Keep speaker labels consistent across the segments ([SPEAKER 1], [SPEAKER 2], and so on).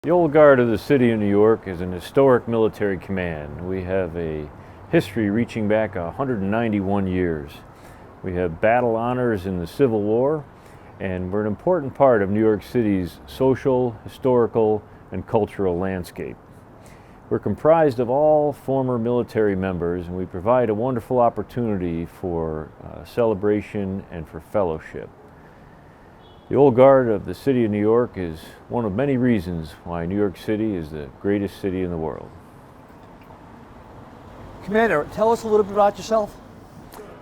[SPEAKER 1] The Old Guard of the City of New York is an historic military command. We have a history reaching back 191 years. We have battle honors in the Civil War, and we're an important part of New York City's social, historical, and cultural landscape. We're comprised of all former military members, and we provide a wonderful opportunity for celebration and for fellowship. The Old Guard of the City of New York is one of many reasons why New York City is the greatest city in the world.
[SPEAKER 2] Commander, tell us a little bit about yourself.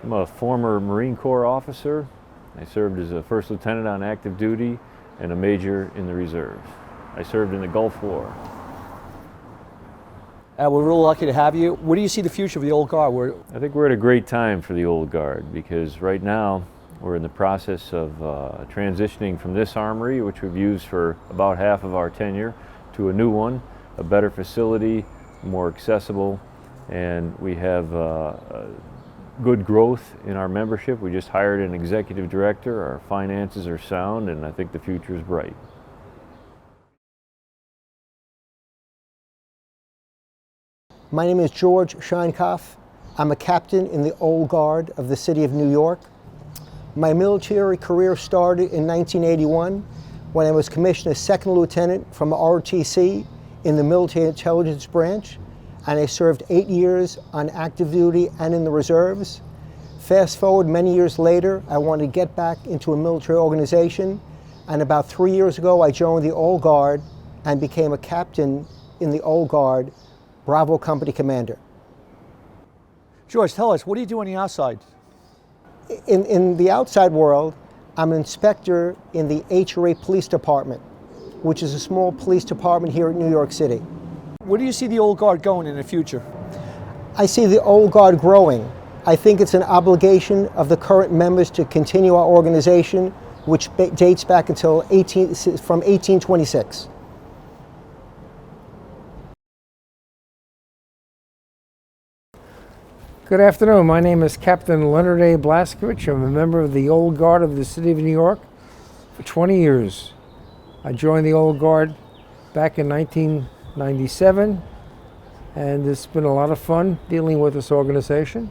[SPEAKER 1] I'm a former Marine Corps officer. I served as a first lieutenant on active duty and a major in the reserves. I served in the Gulf War.
[SPEAKER 2] We're real lucky to have you. Where do you see the future of the Old Guard?
[SPEAKER 1] I think we're at a great time for the Old Guard because right now we're in the process of transitioning from this armory, which we've used for about half of our tenure, to a new one, a better facility, more accessible, and we have good growth in our membership. We just hired an executive director, our finances are sound, and I think the future is bright.
[SPEAKER 3] My name is George Scheinkauf. I'm a captain in the Old Guard of the City of New York. My military career started in 1981 when I was commissioned as second lieutenant from ROTC in the Military Intelligence Branch, and I served 8 years on active duty and in the reserves. Fast forward many years later, I wanted to get back into a military organization, and about 3 years ago I joined the Old Guard and became a captain in the Old Guard, Bravo Company Commander.
[SPEAKER 2] George, tell us, what do you do on the outside?
[SPEAKER 3] In the outside world, I'm an inspector in the HRA Police Department, which is a small police department here in New York City.
[SPEAKER 2] Where do you see the Old Guard going in the future?
[SPEAKER 3] I see the Old Guard growing. I think it's an obligation of the current members to continue our organization, which dates back until from 1826.
[SPEAKER 4] Good afternoon. My name is Captain Leonard A. Blaskovich. I'm a member of the Old Guard of the City of New York for 20 years. I joined the Old Guard back in 1997, and it's been a lot of fun dealing with this organization,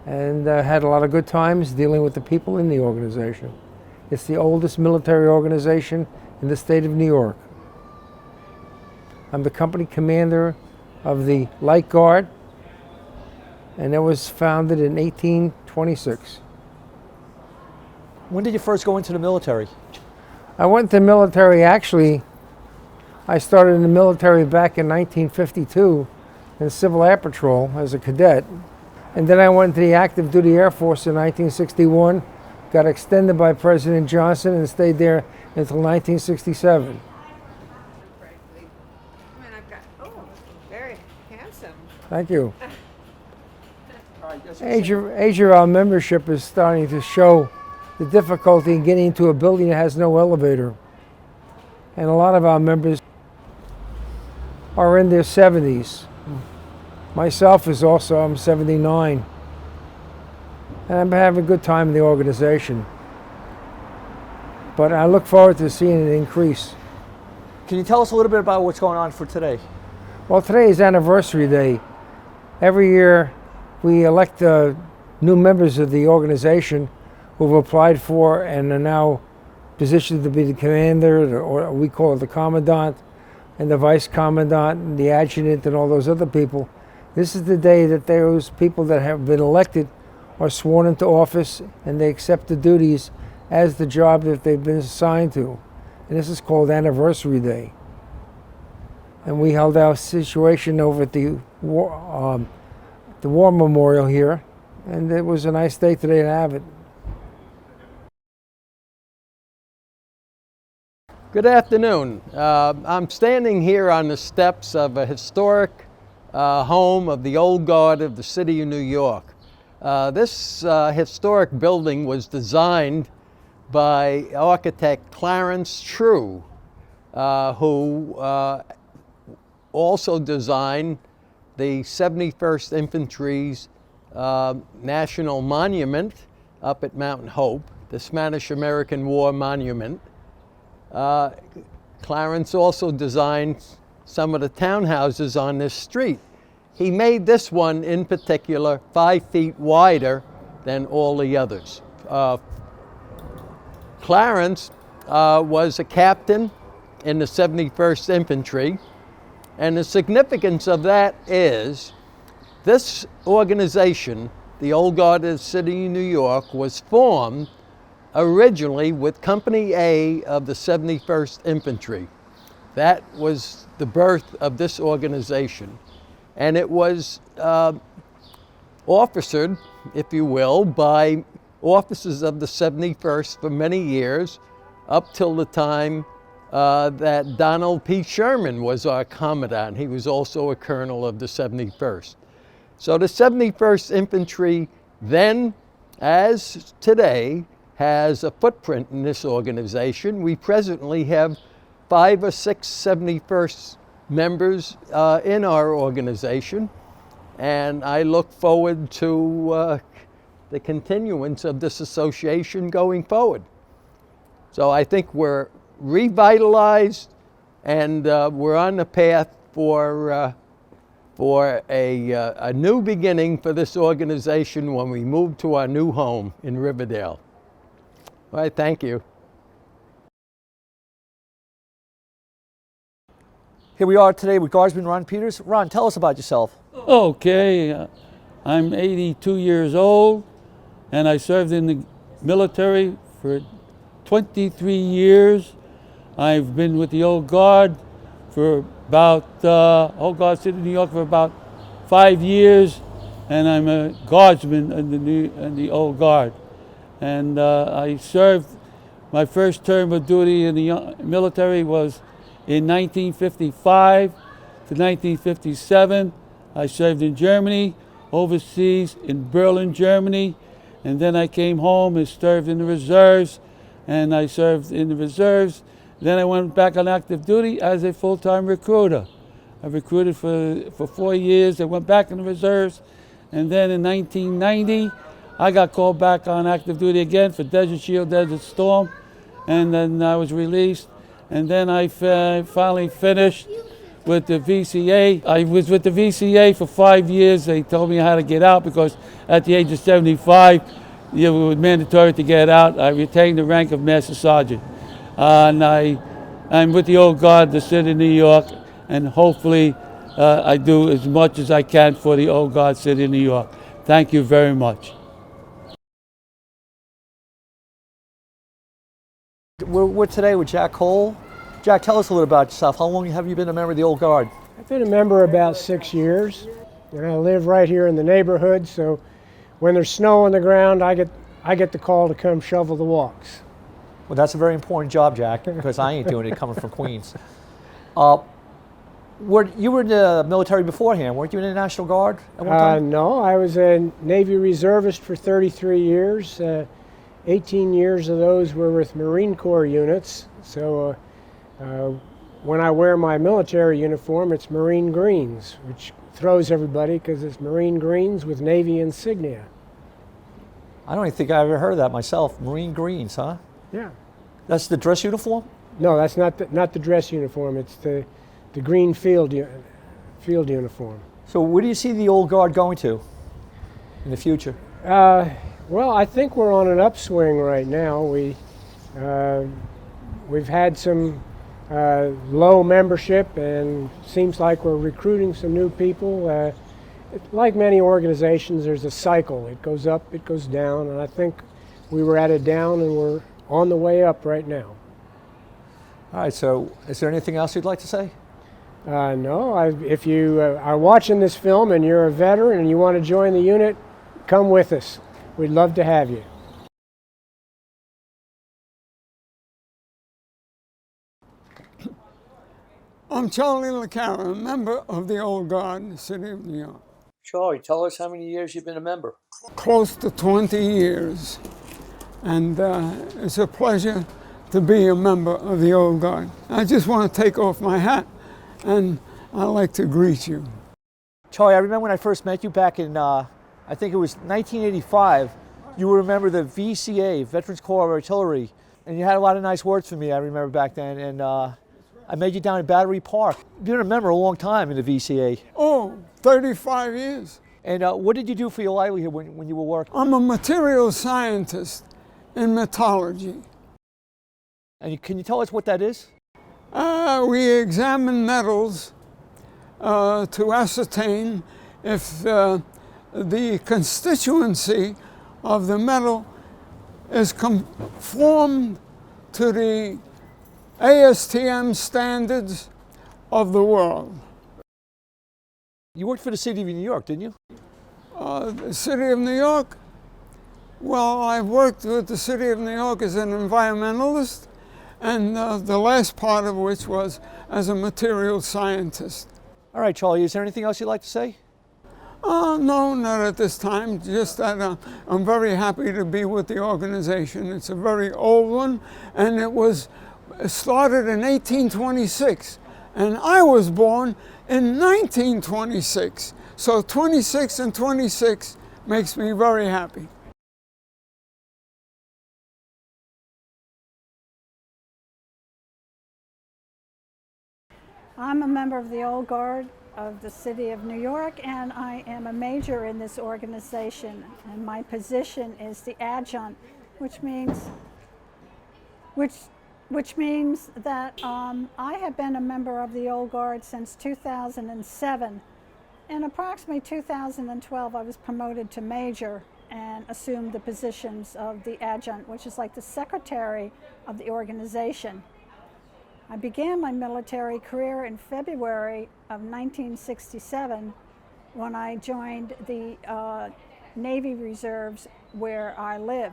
[SPEAKER 4] and had a lot of good times dealing with the people in the organization. It's the oldest military organization in the state of New York. I'm the company commander of the Light Guard, and it was founded in 1826.
[SPEAKER 2] When did you first go into the military?
[SPEAKER 4] I went to the military, actually, I started in the military back in 1952 in Civil Air Patrol as a cadet. And then I went to the active duty Air Force in 1961, got extended by President Johnson and stayed there until 1967.
[SPEAKER 5] Oh, very handsome.
[SPEAKER 4] Thank you. Age of our membership is starting to show the difficulty in getting into a building that has no elevator. And a lot of our members are in their 70s. Myself is also, I'm 79. And I'm having a good time in the organization. But I look forward to seeing it increase.
[SPEAKER 2] Can you tell us a little bit about what's going on for today?
[SPEAKER 4] Well, today is Anniversary Day. Every year we elect new members of the organization who've applied for and are now positioned to be the commander, or we call it the commandant, and the vice commandant, and the adjutant, and all those other people. This is the day that those people that have been elected are sworn into office and they accept the duties as the job that they've been assigned to. And this is called Anniversary Day. And we held our situation over at the War Memorial here, and it was a nice day today to have it.
[SPEAKER 6] Good afternoon. I'm standing here on the steps of a historic home of the Old Guard of the City of New York. This historic building was designed by architect Clarence True, who also designed the 71st Infantry's National Monument up at Mount Hope, the Spanish-American War Monument. Clarence also designed some of the townhouses on this street. He made this one in particular 5 feet wider than all the others. Clarence was a captain in the 71st Infantry, and the significance of that is this organization, the Old Guard of the City of New York, was formed originally with Company A of the 71st Infantry. That was the birth of this organization. And it was officered, if you will, by officers of the 71st for many years, up till the time that Donald P. Sherman was our commandant. He was also a colonel of the 71st. So the 71st Infantry then, as today, has a footprint in this organization. We presently have 5 or 6 71st members in our organization, and I look forward to the continuance of this association going forward. So I think we're revitalized, and we're on the path for a new beginning for this organization when we move to our new home in Riverdale. All right, thank you.
[SPEAKER 2] Here we are today with Guardsman Ron Peters. Ron, tell us about yourself.
[SPEAKER 7] Okay, I'm 82 years old, and I served in the military for 23 years. I've been with the Old Guard for about, Old Guard City, New York for about 5 years, and I'm a guardsman in the Old Guard. And I served, my first term of duty in the military was in 1955 to 1957. I served in Germany, overseas in Berlin, Germany, and then I came home and served in the reserves, and I served in the reserves. Then I went back on active duty as a full-time recruiter. I recruited for 4 years. I went back in the reserves, and then in 1990, I got called back on active duty again for Desert Shield, Desert Storm, and then I was released. And then I finally finished with the VCA. I was with the VCA for 5 years. They told me how to get out because at the age of 75, it was mandatory to get out. I retained the rank of Master Sergeant. And I'm with the Old Guard, the City of New York, and hopefully I do as much as I can for the Old Guard, City of New York. Thank you very much.
[SPEAKER 2] We're today with Jack Cole. Jack, tell us a little about yourself. How long have you been a member of the Old Guard?
[SPEAKER 8] I've been a member about 6 years, and I live right here in the neighborhood, so when there's snow on the ground, I get the call to come shovel the walks.
[SPEAKER 2] Well, that's a very important job, Jack, because I ain't doing it coming from Queens. You were in the military beforehand, weren't you in the National Guard at one time?
[SPEAKER 8] No, I was a Navy reservist for 33 years. 18 years of those were with Marine Corps units, so when I wear my military uniform, it's Marine Greens, which throws everybody because it's Marine Greens with Navy insignia.
[SPEAKER 2] I don't even think I ever heard of that myself. Marine Greens, huh?
[SPEAKER 8] Yeah.
[SPEAKER 2] That's the dress uniform?
[SPEAKER 8] No, that's not the dress uniform. It's the green field uniform.
[SPEAKER 2] So where do you see the Old Guard going to in the future?
[SPEAKER 8] Well, I think we're on an upswing right now. We've had some low membership, and seems like we're recruiting some new people. Like many organizations, there's a cycle. It goes up, it goes down, and I think we were at a down, and we're on the way up right now.
[SPEAKER 2] All right, so is there anything else you'd like to say?
[SPEAKER 8] No, if you are watching this film and you're a veteran and you want to join the unit, come with us. We'd love to have you.
[SPEAKER 9] I'm Charlie LaCara, a member of the Old Guard, City of New York.
[SPEAKER 2] Charlie, tell us how many years you've been a member.
[SPEAKER 9] Close to 20 years. And it's a pleasure to be a member of the Old Guard. I just want to take off my hat, and I'd like to greet you.
[SPEAKER 2] Charlie, I remember when I first met you back in, I think it was 1985. You were a member of the VCA, Veterans Corps of Artillery, and you had a lot of nice words for me, I remember back then. And I met you down at Battery Park. You've been a member a long time in the VCA.
[SPEAKER 9] Oh, 35 years.
[SPEAKER 2] And what did you do for your livelihood when you were working?
[SPEAKER 9] I'm a materials scientist in metallurgy.
[SPEAKER 2] And can you tell us what that is?
[SPEAKER 9] We examine metals to ascertain if the constituency of the metal is conformed to the ASTM standards of the world.
[SPEAKER 2] You worked for the City of New York, didn't you?
[SPEAKER 9] The City of New York? Well, I've worked with the City of New York as an environmentalist, and the last part of which was as a materials scientist.
[SPEAKER 2] All right, Charlie, is there anything else you'd like to say?
[SPEAKER 9] No, not at this time. Just that I'm very happy to be with the organization. It's a very old one, and it was started in 1826, and I was born in 1926. So 26 and 26 makes me very happy.
[SPEAKER 10] I'm a member of the Old Guard of the City of New York, and I am a major in this organization, and my position is the adjunct, which means that I have been a member of the Old Guard since 2007. In approximately 2012, I was promoted to major and assumed the positions of the adjunct, which is like the secretary of the organization. I began my military career in February of 1967 when I joined the Navy Reserves where I live.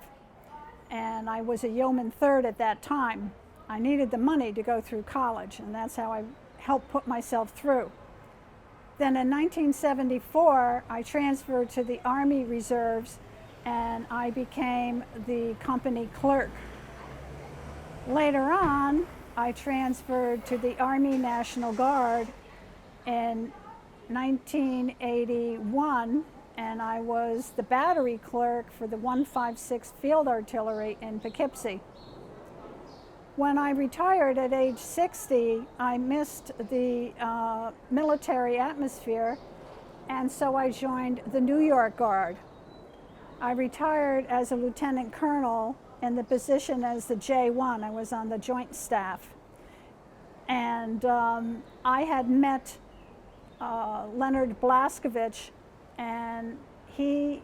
[SPEAKER 10] And I was a yeoman third at that time. I needed the money to go through college, and that's how I helped put myself through. Then in 1974, I transferred to the Army Reserves, and I became the company clerk. Later on, I transferred to the Army National Guard in 1981, and I was the battery clerk for the 156th Field Artillery in Poughkeepsie. When I retired at age 60, I missed the military atmosphere, and so I joined the New York Guard. I retired as a lieutenant colonel in the position as the J1. I was on the joint staff. And I had met Leonard Blaskovich, and he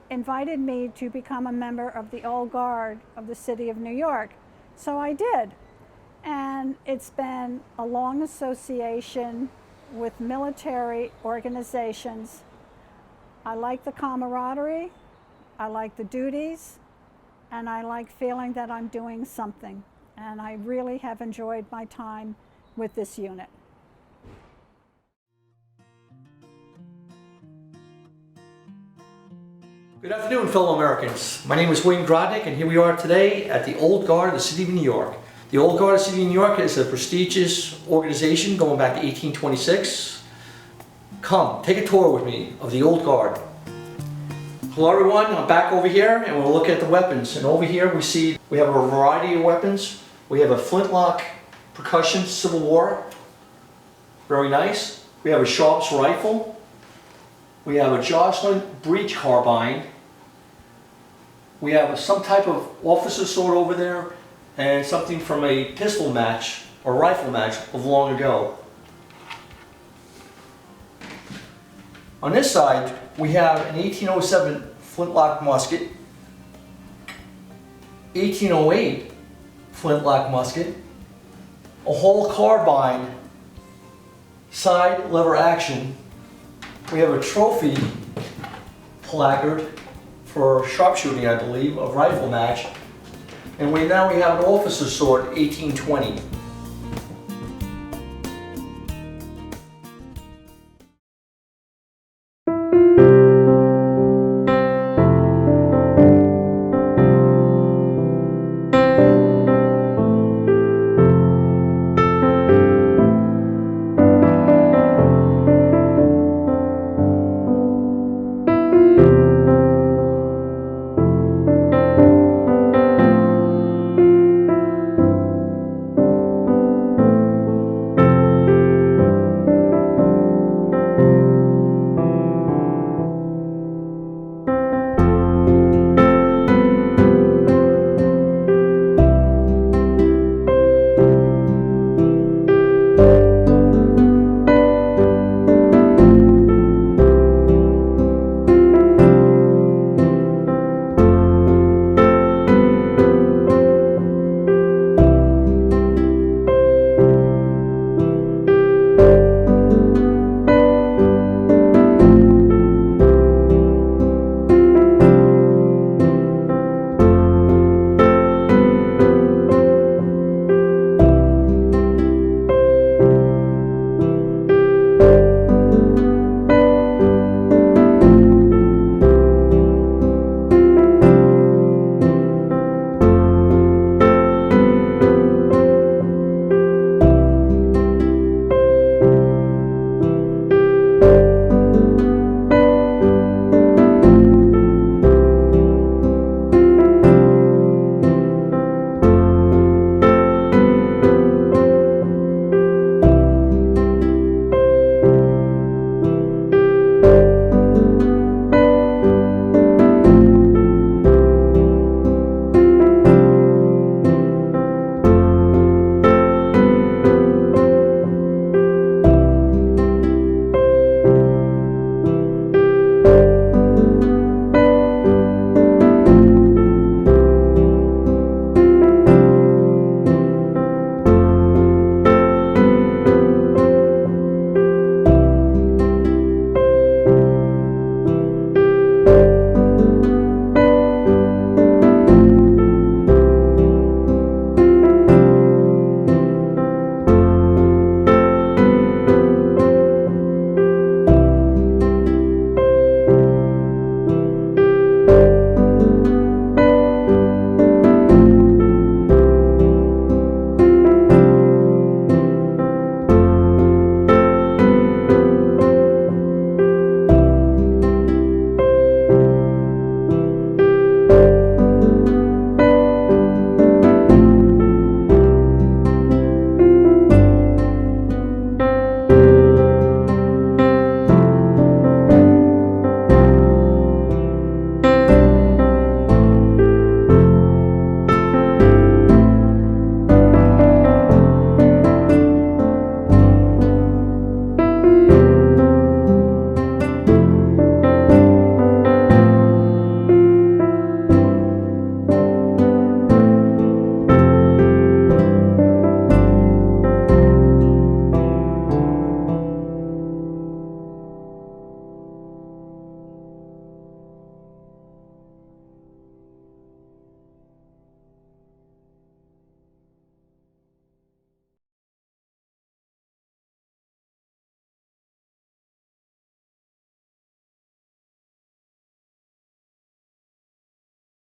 [SPEAKER 10] invited me to become a member of the Old Guard of the City of New York. So I did. And it's been a long association with military organizations. I like the camaraderie, I like the duties, and I like feeling that I'm doing something. And I really have enjoyed my time with this unit.
[SPEAKER 11] Good afternoon, fellow Americans. My name is William Grodnick, and here we are today at the Old Guard of the City of New York. The Old Guard of the City of New York is a prestigious organization going back to 1826. Come, take a tour with me of the Old Guard. Hello everyone, I'm back over here and we'll look at the weapons. And over here we have a variety of weapons. We have a flintlock percussion Civil War, very nice. We have a Sharps rifle. We have a Jocelyn breech carbine. We have some type of officer sword over there and something from a pistol match or rifle match of long ago. On this side, we have an 1807 flintlock musket, 1808 flintlock musket, a Hall carbine, side lever action. We have a trophy placard for sharpshooting, I believe, of rifle match. And now we have an officer's sword, 1820.